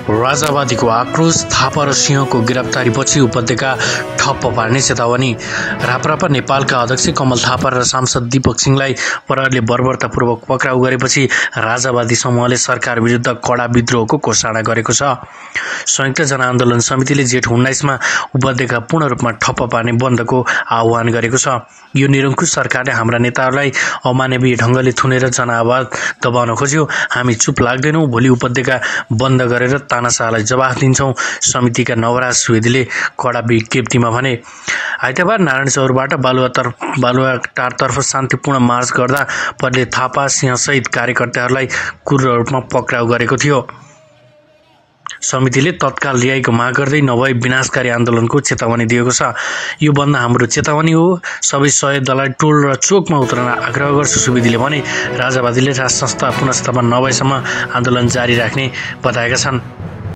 राजावादीको आक्रोश, थापा र सिंहको गिरफ्तारीपछि उपत्यका ठप्प पार्ने चेतावनी। राप्रपा नेपालका अध्यक्ष कमल थापा र सांसद दीपक सिंहलाई प्रहरीले बर्बरतापूर्वक पक्राउ गरेपछि राजावादी समूहले सरकार विरुद्ध कडा विद्रोहको घोषणा गरेको छ। संयुक्त जनआन्दोलन समितिले जेठ 19मा उपत्यका पूर्ण रूपमा ठप्प पार्ने बन्दको आह्वान गरेको छ। यो निरङ्कुश सरकारले हाम्रा नेताहरूलाई अमानवीय ढङ्गले थुनेर जनआवाज दबाउन खोज्यो। हामी चुप लाग्दैनौँ। भोलि उपत्यका बन्द गरेर तानाशाहलाई जवाफ दिन्छौँ, समितिका नवराज सुवेदीले कडा विज्ञप्तिमा भने। आइतबार नारायण चौरबाट बालुवाटारतर्फ शान्तिपूर्ण मार्च गर्दा प्रहरीले थापा सिंहसहित कार्यकर्ताहरूलाई क्रूर रूपमा पक्राउ गरेको थियो। समितिले तत्काल रिहाईको माग गर्दै नभए विनाशकारी आन्दोलनको चेतावनी दिएको छ। यो बन्द हाम्रो चेतावनी हो। सबै सहयोग दललाई टोल र चोकमा उत्रन आग्रह गर्छु, सुवेदीले भने। राजावादीले राज संस्था पुनर्स्थापन नभएसम्म आन्दोलन जारी राख्ने बताएका छन्।